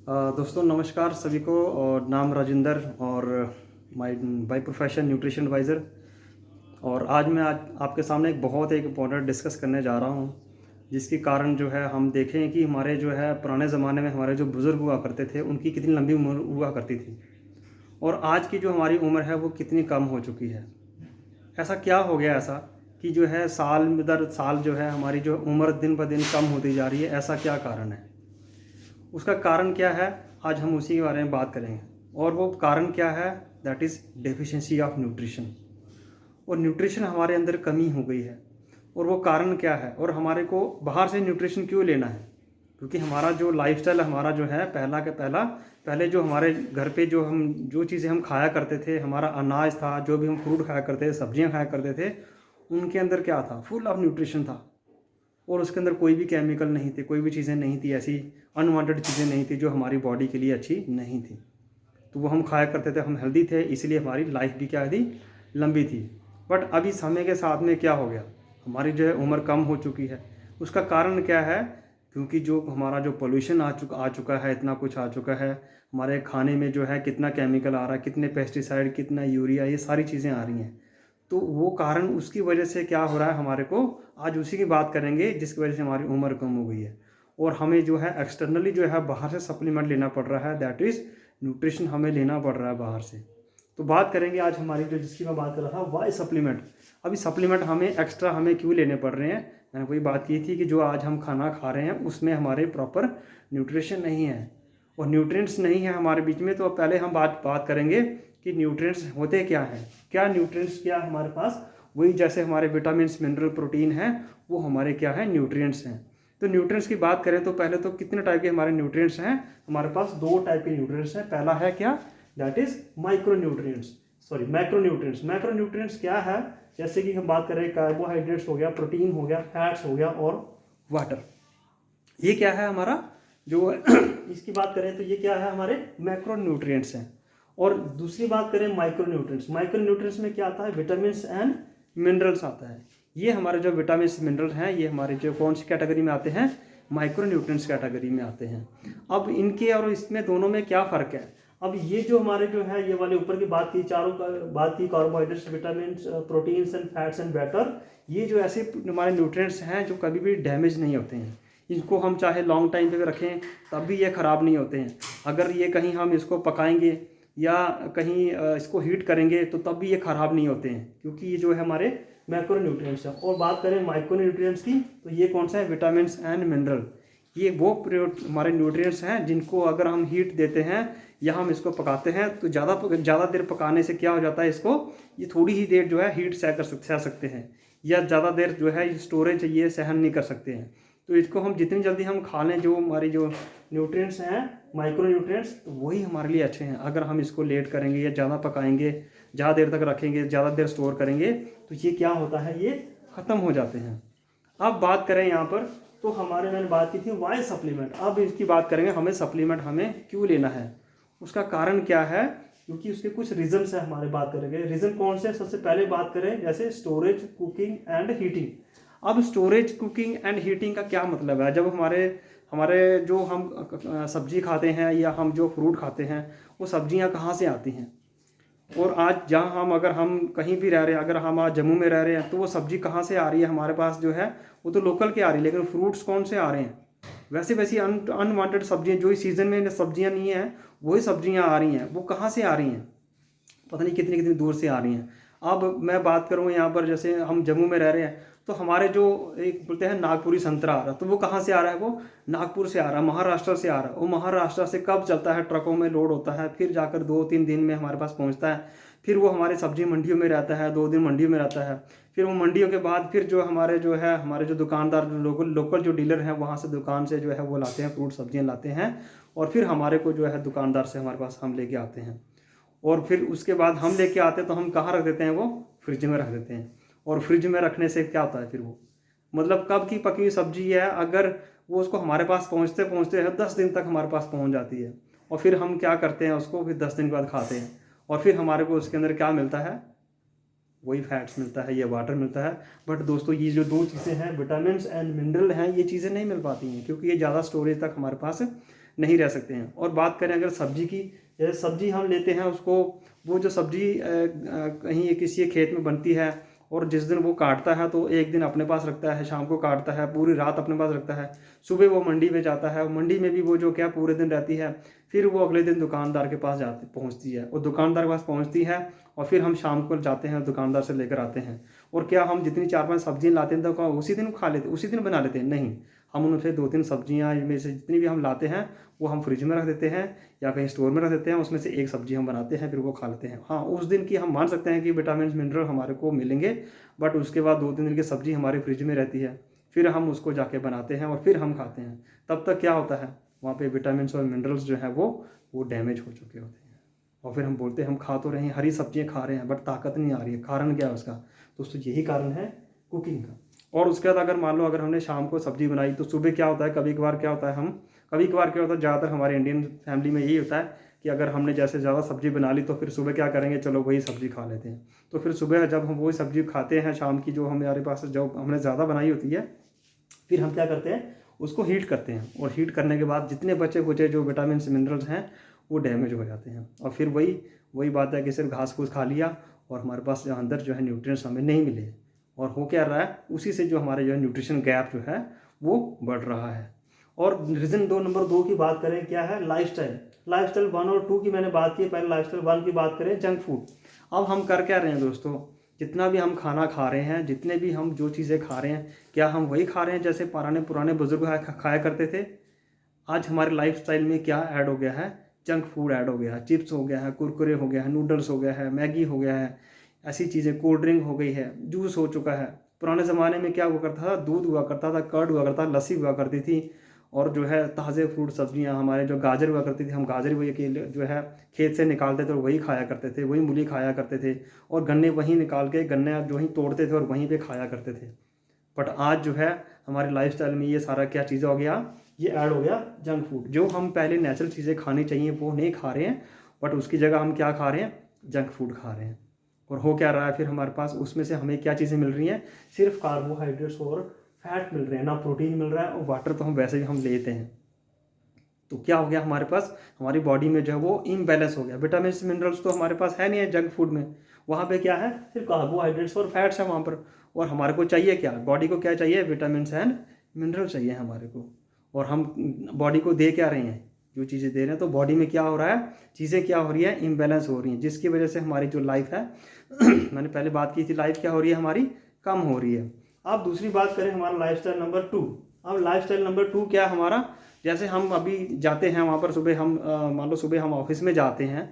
दोस्तों नमस्कार सभी को। और नाम राजेंद्र और my by profession nutrition advisor. और आज आपके सामने एक इम्पोर्टेंट डिस्कस करने जा रहा हूँ, जिसके कारण जो है हम देखें कि हमारे जो है पुराने ज़माने में हमारे जो बुज़ुर्ग हुआ करते थे उनकी कितनी लंबी उम्र हुआ करती थी, और आज की जो हमारी उम्र है वो कितनी कम हो चुकी है। ऐसा क्या हो गया ऐसा कि जो है साल दर साल जो है हमारी जो उम्र दिन ब दिन कम होती जा रही है, ऐसा क्या कारण है? उसका कारण क्या है, आज हम उसी के बारे में बात करेंगे। और वो कारण क्या है? That is deficiency of nutrition. और न्यूट्रिशन हमारे अंदर कमी हो गई है, और वो कारण क्या है, और हमारे को बाहर से न्यूट्रिशन क्यों लेना है? क्योंकि हमारा जो लाइफस्टाइल हमारा जो है पहले जो हमारे घर पे जो चीज़ें हम खाया करते थे, हमारा अनाज था, जो भी हम फ्रूट खाया करते थे, सब्जियां खाया करते थे, उनके अंदर क्या था? फुल ऑफ न्यूट्रिशन था। और उसके अंदर कोई भी केमिकल नहीं थे, कोई भी चीज़ें नहीं थी, ऐसी अनवांटेड चीज़ें नहीं थी जो हमारी बॉडी के लिए अच्छी नहीं थी। तो वो हम खाया करते थे, हम हेल्दी थे, इसलिए हमारी लाइफ भी क्या थी? लंबी थी। बट अभी समय के साथ में क्या हो गया? हमारी जो है उम्र कम हो चुकी है। उसका कारण क्या है? क्योंकि जो हमारा जो पोल्यूशन आ चुका है, इतना कुछ आ चुका है। हमारे खाने में जो है कितना केमिकल आ रहा है, कितने पेस्टिसाइड, कितना यूरिया, ये सारी चीज़ें आ रही हैं। तो वो कारण, उसकी वजह से क्या हो रहा है हमारे को, आज उसी की बात करेंगे, जिसकी वजह से हमारी उम्र कम हो गई है। और हमें जो है एक्सटर्नली जो है बाहर से सप्लीमेंट लेना पड़ रहा है, दैट इज़ न्यूट्रिशन हमें लेना पड़ रहा है बाहर से। तो बात करेंगे आज हमारी जो, जिसकी मैं बात कर रहा था, वाई सप्लीमेंट। अभी सप्लीमेंट हमें क्यों लेने पड़ रहे हैं? मैंने कोई बात की थी कि जो आज हम खाना खा रहे हैं उसमें हमारे प्रॉपर न्यूट्रिशन नहीं है, और न्यूट्रिएंट्स नहीं है हमारे बीच में। तो अब पहले हम बात करेंगे कि न्यूट्रिएंट्स होते क्या हैं। क्या न्यूट्रिएंट्स क्या हमारे पास? वही जैसे हमारे विटामिन, मिनरल, प्रोटीन हैं, वो हमारे क्या है? न्यूट्रिएंट्स हैं। तो न्यूट्रिएंट्स की बात करें तो पहले तो कितने टाइप के हमारे न्यूट्रिएंट्स हैं? हमारे पास दो टाइप के न्यूट्रिएंट्स हैं। पहला है क्या? That is macronutrients. मैक्रोन्यूट्रिएंट्स क्या है? जैसे कि हम बात करें, कार्बोहाइड्रेट्स हो गया, प्रोटीन हो गया, फैट्स हो गया, और वाटर। ये क्या है हमारा जो इसकी बात करें तो ये क्या है? हमारे मैक्रोन्यूट्रिएंट्स हैं। और दूसरी बात करें माइक्रोन्यूट्रिएंट्स में क्या आता है? विटामिन एंड मिनरल्स आता है। ये हमारे जो विटामिन मिनरल हैं, ये हमारे जो कौन सी कैटेगरी में आते हैं? माइक्रोन्यूट्रिएंट्स कैटेगरी में आते हैं। अब इनके और इसमें दोनों में क्या फ़र्क है? अब ये जो हमारे जो है, ये वाले ऊपर की बात की, चारों का बात की, carbohydrates, vitamin, proteins and fats and water, ये जो ऐसे हमारे न्यूट्रिएंट्स हैं जो कभी भी डैमेज नहीं होते हैं। इनको हम चाहे लॉन्ग टाइम पे भी रखें तब भी ये ख़राब नहीं होते हैं। अगर ये कहीं हम इसको पकाएंगे या कहीं इसको हीट करेंगे तो तब भी ये ख़राब नहीं होते हैं, क्योंकि ये जो है हमारे मैक्रोन्यूट्रिएंट्स हैं। और बात करें माइक्रोन्यूट्रिएंट्स की, तो ये कौन सा है? Vitamin and mineral. ये वो हमारे न्यूट्रिएंट्स हैं जिनको अगर हम हीट देते हैं या हम इसको पकाते हैं तो ज़्यादा देर पकाने से क्या हो जाता है? इसको ये थोड़ी ही देर जो है हीट सह सकते हैं, या ज़्यादा देर जो है स्टोरेज ये सहन नहीं कर सकते हैं। तो इसको हम जितनी जल्दी हम खा लें, जो हमारी जो न्यूट्रिएंट्स हैं, माइक्रोन्यूट्रिएंट्स, तो वही हमारे लिए अच्छे हैं। अगर हम इसको लेट करेंगे या ज़्यादा पकाएंगे, ज़्यादा देर तक रखेंगे, ज़्यादा देर स्टोर करेंगे, तो ये क्या होता है? ये ख़त्म हो जाते हैं। अब बात करें यहाँ पर, तो मैंने बात की थी वाई सप्लीमेंट। अब इसकी बात करेंगे, हमें सप्लीमेंट हमें क्यों लेना है, उसका कारण क्या है? क्योंकि उसके कुछ रीजंस है, हमारे बात करेंगे। रीजन कौन से? सबसे पहले बात करें जैसे स्टोरेज, कुकिंग एंड हीटिंग। अब स्टोरेज, कुकिंग एंड हीटिंग का क्या मतलब है? जब हमारे हमारे जो हम सब्जी खाते हैं या हम जो फ्रूट खाते हैं, वो सब्जियां कहाँ से आती हैं? और आज जहाँ अगर हम कहीं भी रह रहे हैं, अगर हम आज जम्मू में रह रहे हैं, तो वो सब्जी कहाँ से आ रही है हमारे पास जो है? वो तो लोकल के आ रही है, लेकिन फ्रूट्स कौन से आ रहे हैं? वैसी अनवांटेड सब्जियां, जो इस सीज़न में सब्जियां नहीं है, वही सब्जियां आ रही हैं। वो कहाँ से आ रही हैं? पता नहीं कितनी कितनी दूर से आ रही हैं। अब मैं बात करूँ यहाँ पर, जैसे हम जम्मू में रह रहे हैं, तो हमारे जो एक बोलते हैं नागपुरी संतरा आ रहा है, तो वो कहाँ से आ रहा है? वो नागपुर से आ रहा है, महाराष्ट्र से आ रहा है। वो महाराष्ट्र से कब चलता है? ट्रकों में लोड होता है, फिर जाकर 2-3 दिन में हमारे पास पहुँचता है। फिर वो हमारे सब्जी मंडियों में रहता है, 2 दिन मंडियों में रहता है। फिर वो मंडियों के बाद फिर जो हमारे जो दुकानदार, जो लोकल जो डीलर हैं, वहाँ से दुकान से जो है वो लाते हैं, फ्रूट सब्जियाँ लाते हैं, और फिर हमारे को जो है दुकानदार से हमारे पास हम लेके आते हैं। और फिर उसके बाद हम लेके आते हैं तो हम कहाँ रख देते हैं? वो फ्रिज में रख देते हैं। और फ्रिज में रखने से क्या होता है? फिर वो मतलब कब की पकी हुई सब्जी है, अगर वो उसको हमारे पास पहुँचते पहुँचते है 10 दिन तक हमारे पास पहुँच जाती है, और फिर हम क्या करते हैं? उसको फिर 10 दिन के बाद खाते हैं, और फिर हमारे को उसके अंदर क्या मिलता है? वही फैट्स मिलता है, या वाटर मिलता है। बट दोस्तों, ये जो दो चीज़ें हैं, विटामिन एंड मिनरल हैं, ये चीज़ें नहीं मिल पाती हैं, क्योंकि ये ज़्यादा स्टोरेज तक हमारे पास नहीं रह सकते हैं। और बात करें अगर सब्जी की, जैसे सब्जी हम लेते हैं उसको, वो जो सब्जी कहीं किसी खेत में बनती है और जिस दिन वो काटता है तो एक दिन अपने पास रखता है, शाम को काटता है, पूरी रात अपने पास रखता है, सुबह वो मंडी में जाता है, मंडी में भी वो जो क्या पूरे दिन रहती है, फिर वो अगले दिन दुकानदार के पास जाती पहुंचती है, और दुकानदार के पास पहुंचती है और फिर हम शाम को जाते हैं दुकानदार से लेकर आते हैं। और क्या हम जितनी 4-5 सब्जियाँ लाते हैं तो क्या उसी दिन खा लेते, उसी दिन बना लेते हैं? नहीं, हम उनसे 2-3 सब्जियाँ में से जितनी भी हम लाते हैं वो हम फ्रिज में रख देते हैं या कहीं स्टोर में रख देते हैं, उसमें से एक सब्जी हम बनाते हैं, फिर वो खा लेते हैं। हाँ, उस दिन की हम मान सकते हैं कि विटामिन मिनरल हमारे को मिलेंगे, बट उसके बाद 2-3 दिन की सब्जी हमारी फ्रिज में रहती है, फिर हम उसको जाके बनाते हैं और फिर हम खाते हैं। तब तक क्या होता है, वहाँ पे विटामिन और मिनरल्स जो है वो डैमेज हो चुके होते हैं। और फिर हम बोलते हैं हम खा तो रहे हैं, हरी सब्जियाँ खा रहे हैं, बट ताकत नहीं आ रही है। कारण क्या है उसका? दोस्तों यही कारण है कुकिंग का। और उसके बाद अगर मान लो अगर हमने शाम को सब्जी बनाई तो सुबह क्या होता है, कभी कभार क्या होता है, ज़्यादातर हमारे इंडियन फैमिली में यही होता है कि अगर हमने जैसे ज़्यादा सब्जी बना ली तो फिर सुबह क्या करेंगे, चलो वही सब्जी खा लेते हैं। तो फिर सुबह जब हम वही सब्जी खाते हैं शाम की, जो हमारे पास जो हमने ज़्यादा बनाई होती है, फिर हम क्या करते हैं, उसको हीट करते हैं, और हीट करने के बाद जितने बचे कुचे जो विटामिन मिनरल्स हैं वो डैमेज हो जाते हैं। और फिर वही बात है कि सिर्फ घास फूस खा लिया और हमारे पास जो अंदर जो है न्यूट्रिएंट्स हमें नहीं मिले, और हो क्या रहा है, उसी से जो हमारे जो है न्यूट्रिशन गैप जो है वो बढ़ रहा है। और रीज़न नंबर 2 की बात करें, क्या है? लाइफस्टाइल 1 और 2 की मैंने बात की, पहले लाइफस्टाइल 1 की बात करें, जंक फूड। अब हम कर क्या रहे हैं दोस्तों, जितना भी हम खाना खा रहे हैं, जितने भी हम जो चीज़ें खा रहे हैं, क्या हम वही खा रहे हैं जैसे पुराने बुजुर्ग खाया करते थे? आज हमारे लाइफस्टाइल में क्या ऐड हो गया है? जंक फूड ऐड हो गया है, चिप्स हो गया है, कुरकुरे हो गया है, नूडल्स हो गया है, मैगी हो गया है, ऐसी चीज़ें, कोल्ड ड्रिंक हो गई है, जूस हो चुका है। पुराने ज़माने में क्या हुआ करता था, दूध हुआ करता था, कर्ड हुआ करता था, लस्सी हुआ करती थी, और जो है ताज़े फ्रूट सब्जियां, हमारे जो गाजर हुआ करती थी, हम गाजर वही जो है खेत से निकालते थे और वही खाया करते थे, वही मूली खाया करते थे, और गन्ने वहीं निकाल के गन्ने जो ही तोड़ते थे और वहीं पे खाया करते थे। बट आज जो है हमारे लाइफस्टाइल में ये सारा क्या चीज़ हो गया, ये ऐड हो गया जंक फूड। जो हम पहले नेचुरल चीज़ें खानी चाहिए वो नहीं खा रहे हैं, बट उसकी जगह हम क्या खा रहे हैं, जंक फूड खा रहे हैं। और हो क्या रहा है फिर हमारे पास, उसमें से हमें क्या चीज़ें मिल रही हैं, सिर्फ कार्बोहाइड्रेट्स और फैट मिल रहे हैं, ना प्रोटीन मिल रहा है, और वाटर तो हम वैसे भी हम लेते हैं। तो क्या हो गया हमारे पास, हमारी बॉडी में जो है वो इम्बैलेंस हो गया। विटामिन मिनरल्स तो हमारे पास है नहीं है जंक फूड में, वहाँ पे क्या है, सिर्फ कार्बोहाइड्रेट्स और फैट्स है वहाँ पर। और हमारे को चाहिए क्या, बॉडी को क्या चाहिए, विटामिन एंड मिनरल चाहिए हमारे को। और हम बॉडी को दे क्या रहे हैं, जो चीज़ें दे रहे हैं, तो बॉडी में क्या हो रहा है, चीज़ें क्या हो रही है, इम्बैलेंस हो रही हैं, जिसकी वजह से हमारी जो लाइफ है मैंने पहले बात की थी, लाइफ क्या हो रही है हमारी, कम हो रही है। अब दूसरी बात करें हमारा लाइफस्टाइल नंबर 2। अब लाइफस्टाइल नंबर 2 क्या हमारा, जैसे हम अभी जाते हैं वहाँ पर सुबह, हम मान लो सुबह हम ऑफिस में जाते हैं,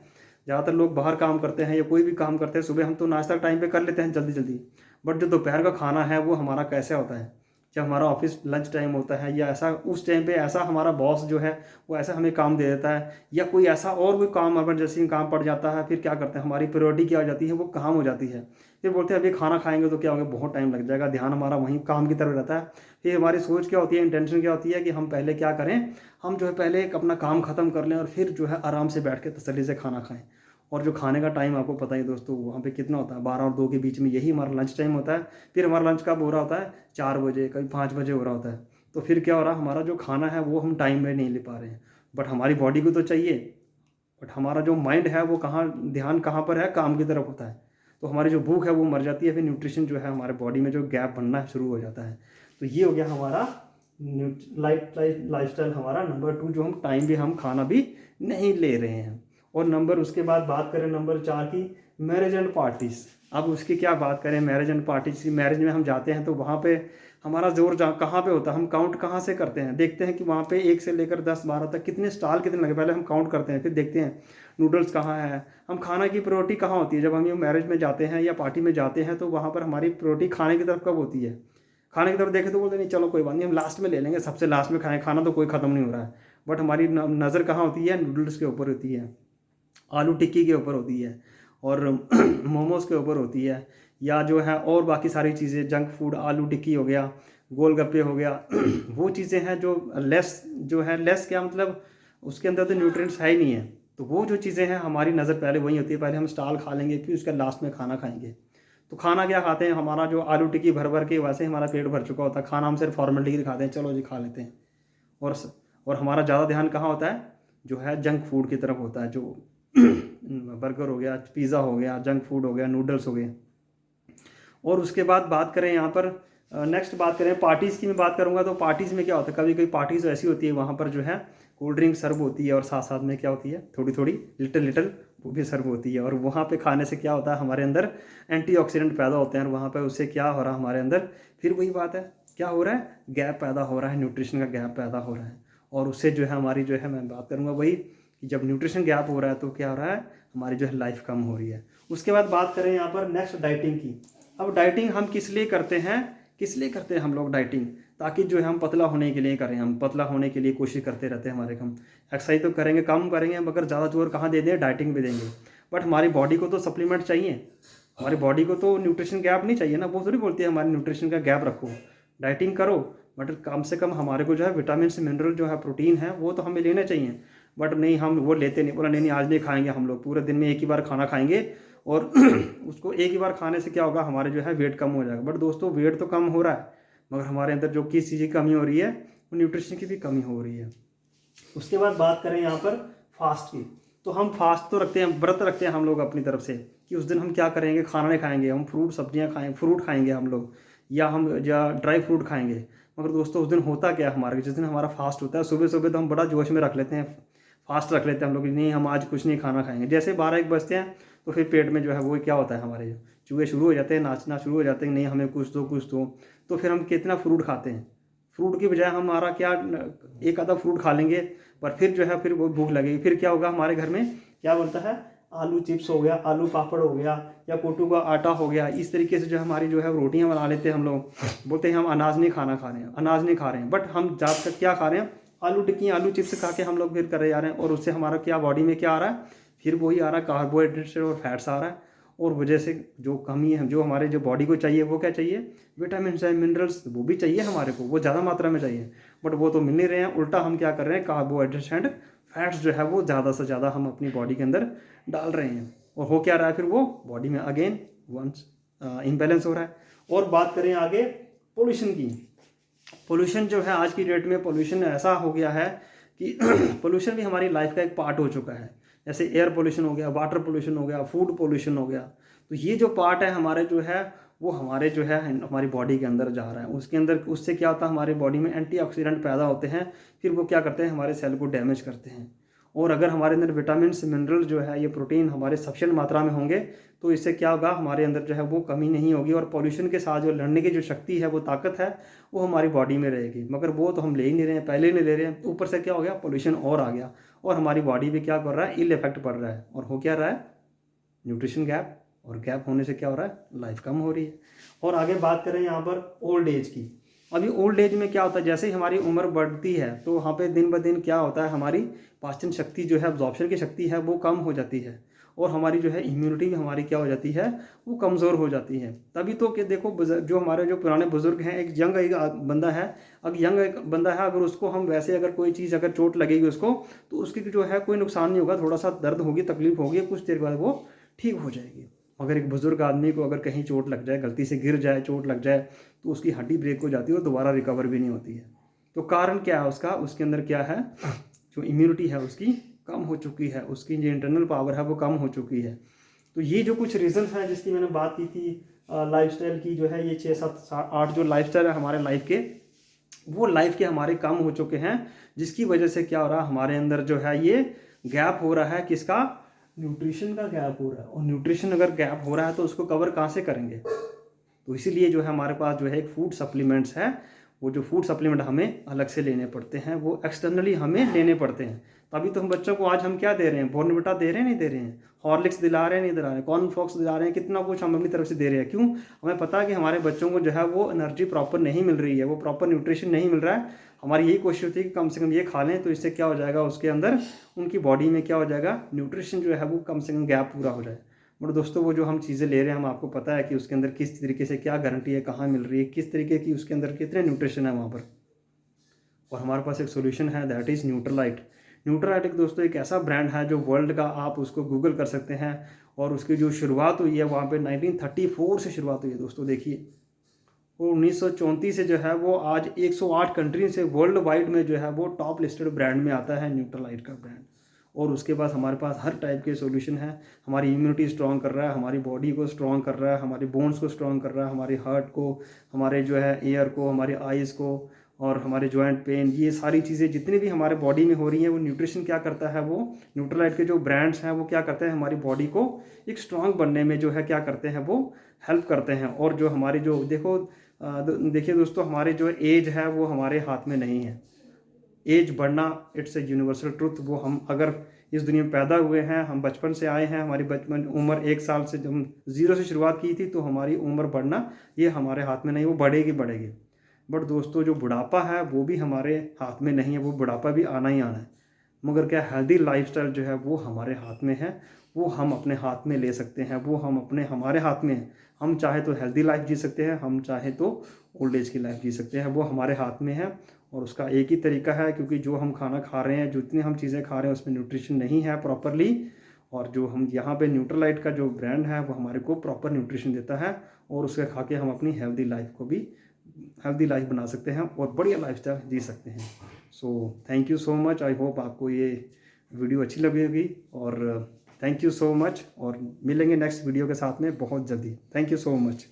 ज़्यादातर लोग बाहर काम करते हैं या कोई भी काम करते हैं, सुबह हम तो नाश्ता टाइम पे कर लेते हैं जल्दी जल्दी, बट जो दोपहर का खाना है वो हमारा कैसे होता है, जब हमारा ऑफिस लंच टाइम होता है, या ऐसा उस टाइम पे ऐसा हमारा बॉस जो है वो ऐसा हमें काम दे देता है, या कोई ऐसा और कोई काम इमरजेंसी काम पड़ जाता है, फिर क्या करते हैं, हमारी प्रायोरिटी क्या हो जाती है, वो काम हो जाती है। फिर बोलते हैं अभी खाना खाएंगे तो क्या होगा, बहुत टाइम लग जाएगा, ध्यान हमारा वहीं काम की तरफ रहता है। फिर हमारी सोच क्या होती है, इंटेंशन क्या होती है कि हम पहले क्या करें, हम जो है पहले एक अपना काम ख़त्म कर लें और फिर जो है आराम से बैठ के तसल्ली से खाना खाएं। और जो खाने का टाइम आपको पता ही दोस्तों, वहाँ पे कितना होता है, 12 और 2 के बीच में यही हमारा लंच टाइम होता है। फिर हमारा लंच कब हो रहा होता है, 4 बजे, कभी 5 बजे हो रहा होता है। तो फिर क्या हो रहा है, हमारा जो खाना है वो हम टाइम में नहीं ले पा रहे हैं, बट हमारी बॉडी को तो चाहिए, बट हमारा जो माइंड है वो कहाँ, ध्यान कहाँ पर है, काम की तरफ होता है। तो हमारी जो भूख है वो मर जाती है, फिर न्यूट्रिशन जो है हमारे बॉडी में जो गैप बनना शुरू हो जाता है। तो ये हो गया हमारा लाइफस्टाइल हमारा नंबर 2, जो हम टाइम भी, हम खाना भी नहीं ले रहे हैं। और नंबर, उसके बाद बात करें नंबर 4 की, मैरिज एंड पार्टीज़। अब उसकी क्या बात करें, मैरिज एंड पार्टीज, मैरिज में हम जाते हैं तो वहाँ पे हमारा जोर कहाँ पे होता है, हम काउंट कहाँ से करते हैं, देखते हैं कि वहाँ पे 1 से लेकर 10-12 तक कितने स्टॉल कितने लगे, पहले हम काउंट करते हैं, फिर देखते हैं नूडल्स कहाँ है, हम खाना की प्रायोरिटी कहाँ होती है। जब हम ये मैरिज में जाते हैं या पार्टी में जाते हैं तो वहाँ पर हमारी प्रायोरिटी खाने की तरफ कब होती है, खाने की तरफ देखें तो बोलते नहीं चलो कोई बात नहीं, हम लास्ट में ले लेंगे, सबसे लास्ट में खाएं, खाना तो कोई ख़त्म नहीं हो रहा है। बट हमारी नज़र कहाँ होती है, नूडल्स के ऊपर होती है, आलू टिक्की के ऊपर होती है, और मोमोज़ के ऊपर होती है, या जो है और बाकी सारी चीज़ें, जंक फूड, आलू टिक्की हो गया, गोलगप्पे हो गया वो चीज़ें हैं जो लेस, जो है लेस, क्या मतलब उसके अंदर तो न्यूट्रिएंट्स है ही नहीं है। तो वो जो चीज़ें हैं हमारी नज़र पहले वही होती है, पहले हम स्टॉल खा लेंगे, फिर उसके लास्ट में खाना खाएंगे। तो खाना क्या खाते हैं, हमारा जो आलू टिक्की भर भर के वैसे ही हमारा पेट भर चुका होता है, खाना हम सिर्फ फॉर्मेलिटी दिखाते हैं, चलो जी खा लेते हैं। और और हमारा ज़्यादा ध्यान कहाँ होता है, जो है जंक फूड की तरफ होता है, जो बर्गर हो गया, पिज़्ज़ा हो गया, जंक फूड हो गया, नूडल्स हो गए। और उसके बाद बात करें यहाँ पर नेक्स्ट बात करें पार्टीज़ की, मैं बात करूँगा तो पार्टीज़ में क्या होता है, कभी कभी पार्टीज़ ऐसी होती है वहाँ पर जो है कोल्ड ड्रिंक सर्व होती है और साथ साथ में क्या होती है, थोड़ी थोड़ी लिटिल लिटिल वो भी सर्व होती है। और वहाँ पे खाने से क्या होता है, हमारे अंदर एंटीऑक्सीडेंट पैदा होते हैं और वहाँ पे उससे क्या हो रहा है हमारे अंदर, फिर वही बात है, क्या हो रहा है, गैप पैदा हो रहा है, न्यूट्रिशन का गैप पैदा हो रहा है। और उससे जो है हमारी जो है, मैं बात करूँगा वही कि जब न्यूट्रिशन गैप हो रहा है तो क्या हो रहा है, हमारी जो है लाइफ कम हो रही है। उसके बाद बात करें यहाँ पर नेक्स्ट डाइटिंग की। अब डाइटिंग हम किस लिए करते हैं, किस लिए करते हैं हम लोग डाइटिंग, ताकि जो है हम पतला होने के लिए करें, हम पतला होने के लिए कोशिश करते रहते हैं हमारे, हम एक्सरसाइज तो करेंगे, कम करेंगे, मगर ज़्यादा जोर कहाँ दे दें, डाइटिंग भी देंगे। बट हमारी बॉडी को तो सप्लीमेंट चाहिए, हमारी बॉडी को तो न्यूट्रिशन गैप नहीं चाहिए ना। वो थोड़ी बोलती है हमारे न्यूट्रिशन का गैप रखो, डाइटिंग करो, बट कम से कम हमारे को जो है विटामिन मिनरल जो है प्रोटीन है वो तो हमें लेने चाहिए। बट नहीं, हम वो लेते नहीं, बोला नहीं नहीं आज नहीं खाएंगे, हम लोग पूरे दिन में एक ही बार खाना खाएंगे और उसको एक ही बार खाने से क्या होगा, हमारे जो है वेट कम हो जाएगा। बट दोस्तों वेट तो कम हो रहा है, मगर हमारे अंदर जो किस चीज़ की कमी हो रही है, वो न्यूट्रिशन की भी कमी हो रही है। उसके बाद बात करें यहाँ पर फास्ट की, तो हम फास्ट तो रखते हैं, व्रत रखते हैं हम लोग अपनी तरफ से कि उस दिन हम क्या करेंगे, खाना नहीं खाएंगे, हम फ्रूट सब्जियाँ खाएंगे, फ्रूट खाएंगे हम लोग, या ड्राई फ्रूट खाएंगे। मगर दोस्तों उस दिन होता क्या है हमारे, जिस दिन हमारा फास्ट होता है, सुबह सुबह तो हम बड़ा जोश में रख लेते हैं, फास्ट रख लेते हैं हम लोग, नहीं हम आज कुछ नहीं खाना खाएंगे। जैसे 12-1 बजते हैं तो फिर पेट में जो है वो क्या होता है, हमारे जो चूहे शुरू हो जाते हैं, नाचना शुरू हो जाते हैं, नहीं हमें कुछ दो कुछ दो। तो फिर हम कितना फ्रूट खाते हैं, फ्रूट की बजाय हमारा क्या, एक आधा फ्रूट खा लेंगे, पर फिर जो है फिर वो भूख लगेगी, फिर क्या होगा हमारे घर में, क्या बनता है, आलू चिप्स हो गया, आलू पापड़ हो गया, या कोटू का आटा हो गया। इस तरीके से जो हमारी जो है रोटियां बना लेते हैं हम लोग, बोलते हैं हम अनाज नहीं खाना खा रहे हैं, अनाज नहीं खा रहे हैं, बट हम ज़्यादातर क्या खा रहे हैं, आलू टिक्की, आलू चिप्स खा के हम लोग फिर करे जा रहे हैं। और उससे हमारा क्या बॉडी में क्या आ रहा है, फिर वही आ रहा है, कार्बोहाइड्रेट्स और फैट्स आ रहा है। और वजह से जो कमी है, जो हमारे जो बॉडी को चाहिए वो क्या चाहिए, विटामिन है, मिनरल्स, वो भी चाहिए हमारे को, वो ज़्यादा मात्रा में चाहिए, बट वो तो मिल नहीं रहे हैं। उल्टा हम क्या कर रहे हैं, कार्बोहाइड्रेट्स एंड फैट्स जो है वो ज़्यादा से ज़्यादा हम अपनी बॉडी के अंदर डाल रहे हैं। और हो क्या रहा है, फिर वो बॉडी में अगेन वंस इम्बैलेंस हो रहा है। और बात करें आगे पोल्यूशन की, पोल्यूशन जो है आज की डेट में पोल्यूशन ऐसा हो गया है कि पोल्यूशन भी हमारी लाइफ का एक पार्ट हो चुका है। जैसे एयर पोल्यूशन हो गया, वाटर पोल्यूशन हो गया, फूड पोल्यूशन हो गया। तो ये जो पार्ट है हमारे जो है वो हमारे जो है हमारी बॉडी के अंदर जा रहा है, उसके अंदर उससे क्या होता है, हमारी बॉडी में एंटीऑक्सीडेंट पैदा होते हैं, फिर वो क्या करते हैं, हमारे सेल को डैमेज करते हैं। और अगर हमारे अंदर विटामिन मिनरल जो है, ये प्रोटीन हमारे सफिशिएंट मात्रा में होंगे तो इससे क्या होगा, हमारे अंदर जो है वो कमी नहीं होगी और पॉल्यूशन के साथ जो लड़ने की जो शक्ति है, वो ताकत है, वो हमारी बॉडी में रहेगी। मगर वो तो हम ले ही नहीं रहे हैं, पहले ही नहीं ले रहे हैं, तो ऊपर से क्या हो गया, पॉल्यूशन और आ गया और हमारी बॉडी पे क्या कर रहा है, इल इफेक्ट पड़ रहा है। और हो क्या रहा है, न्यूट्रिशन गैप, और गैप होने से क्या हो रहा है, लाइफ कम हो रही है। और आगे बात करें यहाँ पर ओल्ड एज की। अभी ओल्ड एज में क्या होता है, जैसे ही हमारी उम्र बढ़ती है तो वहाँ पे दिन ब दिन क्या होता है, हमारी पाचन शक्ति जो है, अब्जॉर्प्शन की शक्ति है, वो कम हो जाती है और हमारी जो है इम्यूनिटी भी हमारी क्या हो जाती है, वो कमज़ोर हो जाती है। तभी तो कि देखो जो हमारे जो पुराने बुजुर्ग हैं, एक यंग एक बंदा है, अगर यंग एक बंदा है, अगर उसको हम वैसे अगर कोई चीज़ अगर चोट लगेगी उसको, तो उसकी जो है कोई नुकसान नहीं होगा, थोड़ा सा दर्द होगी, तकलीफ होगी, कुछ देर बाद वो ठीक हो जाएगी। मगर एक बुजुर्ग आदमी को अगर कहीं चोट लग जाए, गलती से गिर जाए, चोट लग जाए, तो उसकी हड्डी ब्रेक हो जाती है और दोबारा रिकवर भी नहीं होती है। तो कारण क्या है उसका, उसके अंदर क्या है, जो इम्यूनिटी है उसकी कम हो चुकी है, उसकी जो इंटरनल पावर है वो कम हो चुकी है। तो ये जो कुछ रीज़न है जिसकी मैंने बात की थी लाइफस्टाइल की, जो है ये 6-7-8 जो लाइफस्टाइल है हमारे लाइफ के, वो लाइफ के हमारे कम हो चुके हैं, जिसकी वजह से क्या हो रहा है, हमारे अंदर जो है ये गैप हो रहा है, किसका, न्यूट्रिशन का गैप हो रहा है। और न्यूट्रिशन अगर गैप हो रहा है तो उसको कवर कहाँ से करेंगे, तो इसीलिए जो है हमारे पास जो है एक फूड सप्लीमेंट्स है, वो जो फूड सप्लीमेंट हमें अलग से लेने पड़ते हैं, वो एक्सटर्नली हमें लेने पड़ते हैं। तभी तो हम बच्चों को आज हम क्या दे रहे हैं, बॉर्नविटा दे रहे हैं, नहीं दे रहे हैं, हॉर्लिक्स दिला रहे हैं, नहीं दिला रहे हैं, कॉर्नफ्लेक्स दिला रहे हैं, कितना कुछ हम अपनी तरफ से दे रहे हैं। क्यों, हमें पता है कि हमारे बच्चों को जो है वो एनर्जी प्रॉपर नहीं मिल रही है, वो प्रॉपर न्यूट्रिशन नहीं मिल रहा है। हमारी यही कोशिश होती है कि कम से कम ये खा लें, तो इससे क्या हो जाएगा, उसके अंदर उनकी बॉडी में क्या हो जाएगा, न्यूट्रिशन जो है वो कम से कम गैप पूरा हो जाए। बट दोस्तों वो जो हम चीज़ें ले रहे हैं, हम आपको पता है कि उसके अंदर किस तरीके से क्या गारंटी है, कहाँ मिल रही है, किस तरीके की उसके अंदर कितने न्यूट्रिशन है वहाँ पर। और हमारे पास एक सोल्यूशन है, दैट इज़ न्यूट्रलाइट। न्यूट्रलाइट एक दोस्तों एक ऐसा ब्रांड है जो वर्ल्ड का, आप उसको गूगल कर सकते हैं, और उसकी जो शुरुआत हुई है वहाँ पे 1934 से शुरुआत हुई है दोस्तों। देखिए वो 1934 से जो है वो आज 108 कंट्री से वर्ल्ड वाइड में जो है वो टॉप लिस्टेड ब्रांड में आता है न्यूट्रालाइट का ब्रांड। और उसके बाद हमारे पास हर टाइप के सॉल्यूशन है। हमारी इम्यूनिटी स्ट्रॉन्ग कर रहा है, हमारी बॉडी को स्ट्रॉन्ग कर रहा है, हमारी बोन्स को स्ट्रॉन्ग कर रहा है, हमारी हार्ट को, हमारे जो है ईयर को, हमारी आइज़ को, और हमारे जॉइंट पेन, ये सारी चीज़ें जितनी भी हमारे बॉडी में हो रही हैं वो न्यूट्रिशन क्या करता है, वो न्यूट्रालाइट के जो ब्रांड्स हैं वो क्या करते हैं, हमारी बॉडी को एक स्ट्रॉन्ग बनने में जो है क्या करते हैं, वो हेल्प करते हैं। और जो हमारी जो देखिए दोस्तों, हमारे जो एज है वो हमारे हाथ में नहीं है। एज बढ़ना इट्स ए यूनिवर्सल ट्रुथ। वो हम अगर इस दुनिया में पैदा हुए हैं, हम बचपन से आए हैं, हमारी बचपन उम्र 1 साल से, जब हम 0 से शुरुआत की थी, तो हमारी उम्र बढ़ना ये हमारे हाथ में नहीं, वो बढ़ेगी बढ़ेगी। बट दोस्तों, जो बुढ़ापा है वो भी हमारे हाथ में नहीं है, वो बुढ़ापा भी आना ही आना है। मगर क्या हेल्दी लाइफस्टाइल जो है वो हमारे हाथ में है, वो हम अपने हाथ में ले सकते हैं, वो हमारे हाथ में है। हम चाहे तो हेल्दी लाइफ जी सकते हैं, हम चाहे तो ओल्ड एज की लाइफ जी सकते हैं, वो हमारे हाथ में है। और उसका एक ही तरीका है, क्योंकि जो हम खाना खा रहे हैं, जितनी हम चीज़ें खा रहे हैं उसमें न्यूट्रिशन नहीं है प्रॉपरली। और जो हम यहाँ पे न्यूट्रालाइट का जो ब्रांड है वो हमारे को प्रॉपर न्यूट्रिशन देता है, और उसके खा के हम अपनी हेल्दी लाइफ बना सकते हैं और बढ़िया लाइफस्टाइल जी सकते हैं। So thank you so much. I hope आपको ये वीडियो अच्छी लगी होगी, और थैंक यू सो मच, और मिलेंगे नेक्स्ट वीडियो के साथ में बहुत जल्दी। Thank you so much.